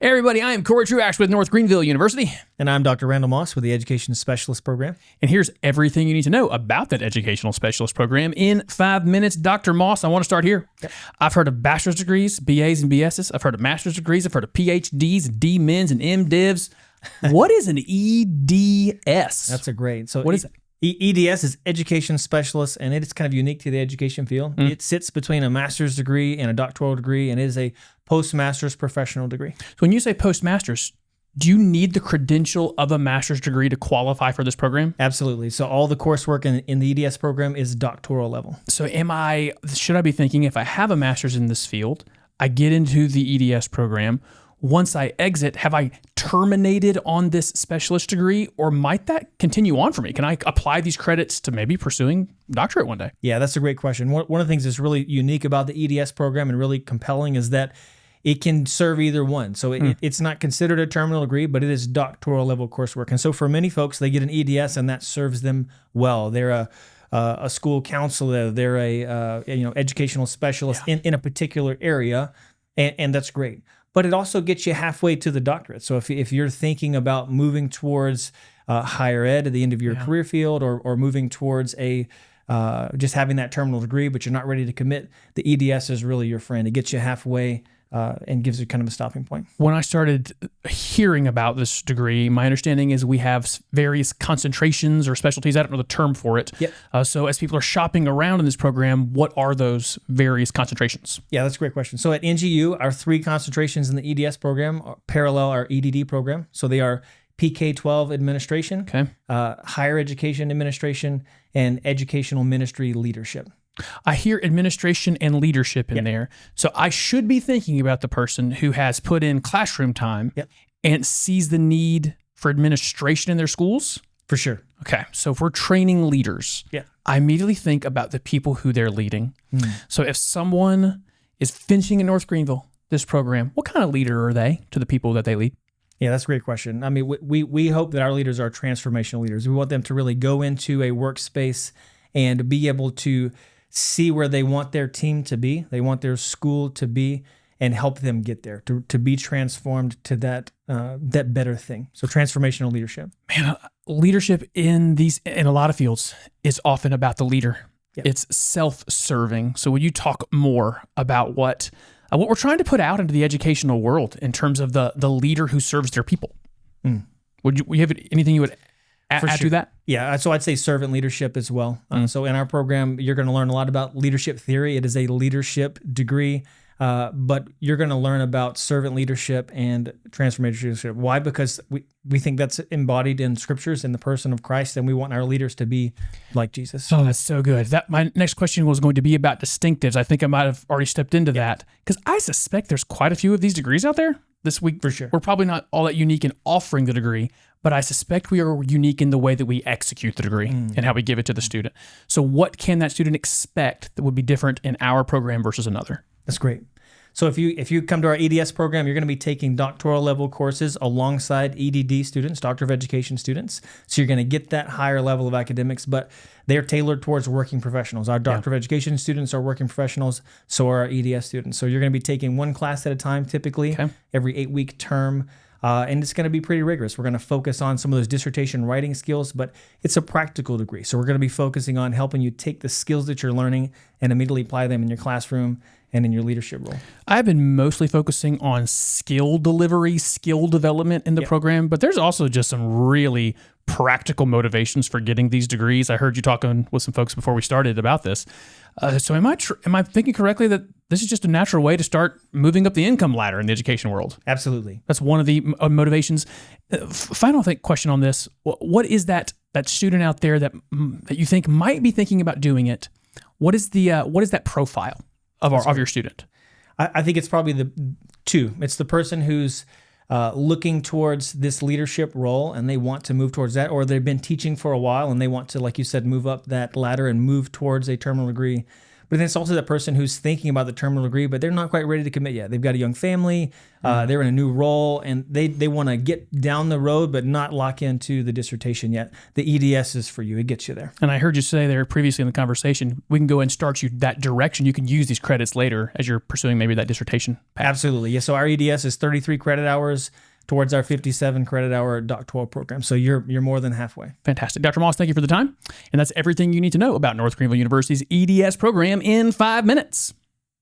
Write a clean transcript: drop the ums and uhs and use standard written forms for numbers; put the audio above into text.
Hey everybody, I am Corey Truax with North Greenville University. And I'm Dr. Randall Moss with the Education Specialist Program. And here's everything you need to know about that Educational Specialist Program in 5 minutes. Dr. Moss, I want to start here. Yep. I've heard of bachelor's degrees, BAs and BSs. I've heard of master's degrees. I've heard of PhDs, D-Mins, and MDivs. What is an EDS? That's a great. So what is it? EDS is Education Specialist, and it is kind of unique to the education field. It sits between a master's degree and a doctoral degree, and it is a postmaster's professional degree. So when you say postmaster's, do you need the credential of a master's degree to qualify for this program? Absolutely. So all the coursework in the EDS program is doctoral level. So should I be thinking if I have a master's in this field, I get into the EDS program, once I exit, have I terminated on this specialist degree, or might that continue on for me? Can I apply these credits to maybe pursuing doctorate one day? Yeah, that's a great question. One of the things that's really unique about the EDS program and really compelling is that it can serve either one. So it's not considered a terminal degree, but it is doctoral level coursework. And so for many folks, they get an EDS and that serves them well. They're a school counselor, they're a educational specialist in a particular area, and that's great. But it also gets you halfway to the doctorate. So if you're thinking about moving towards higher ed at the end of your career field, or moving towards just having that terminal degree, but you're not ready to commit, the EDS is really your friend. It gets you halfway and gives you kind of a stopping point. When I started hearing about this degree, my understanding is we have various concentrations or specialties. I don't know the term for it. Yep. So as people are shopping around in this program, what are those various concentrations? Yeah, that's a great question. So at NGU, our 3 concentrations in the EDS program parallel our EDD program. So they are PK-12 administration, higher education administration, and educational ministry leadership. I hear administration and leadership in there. So I should be thinking about the person who has put in classroom time and sees the need for administration in their schools. For sure. Okay. So if we're training leaders, I immediately think about the people who they're leading. So if someone is finishing in North Greenville, this program, what kind of leader are they to the people that they lead? Yeah, that's a great question. I mean, we hope that our leaders are transformational leaders. We want them to really go into a workspace and be able to see where they want their team to be, they want their school to be, and help them get there, to be transformed to that better thing. So transformational leadership. Man, leadership in a lot of fields is often about the leader. Yep. It's self-serving. So would you talk more about what we're trying to put out into the educational world in terms of the leader who serves their people? Would you have anything you would add to that? Yeah, so I'd say servant leadership as well. So in our program, you're going to learn a lot about leadership theory. It is a leadership degree, but you're going to learn about servant leadership and transformational leadership. Why? Because we think that's embodied in scriptures in the person of Christ, and we want our leaders to be like Jesus. Oh, that's so good. My next question was going to be about distinctives. I think I might have already stepped into that, because I suspect there's quite a few of these degrees out there this week. For sure. We're probably not all that unique in offering the degree, but I suspect we are unique in the way that we execute the degree and how we give it to the student. So what can that student expect that would be different in our program versus another? That's great. So if you come to our EDS program, you're going to be taking doctoral level courses alongside EDD students, Doctor of Education students. So you're going to get that higher level of academics, but they're tailored towards working professionals. Our Doctor of Education students are working professionals, so are our EDS students. So you're going to be taking one class at a time, typically every 8-week term. And it's going to be pretty rigorous. We're going to focus on some of those dissertation writing skills, but it's a practical degree. So we're going to be focusing on helping you take the skills that you're learning and immediately apply them in your classroom and in your leadership role. I've been mostly focusing on skill delivery, skill development in the program, but there's also just some really practical motivations for getting these degrees. I heard you talking with some folks before we started about this. So am I thinking correctly that this is just a natural way to start moving up the income ladder in the education world? Absolutely. That's one of the motivations. Final question on this. What is that student out there that you think might be thinking about doing it? What is that profile of your student? I think it's probably the two. It's the person who's looking towards this leadership role and they want to move towards that, or they've been teaching for a while and they want to, like you said, move up that ladder and move towards a terminal degree. But then it's also that person who's thinking about the terminal degree, but they're not quite ready to commit yet. They've got a young family, they're in a new role, and they want to get down the road, but not lock into the dissertation yet. The EDS is for you. It gets you there. And I heard you say there previously in the conversation, we can go and start you that direction. You can use these credits later as you're pursuing maybe that dissertation path. Absolutely. Yeah. So our EDS is 33 credit hours towards our 57 credit hour doctoral program. So you're more than halfway. Fantastic. Dr. Moss, thank you for the time. And that's everything you need to know about North Greenville University's EDS program in 5 minutes.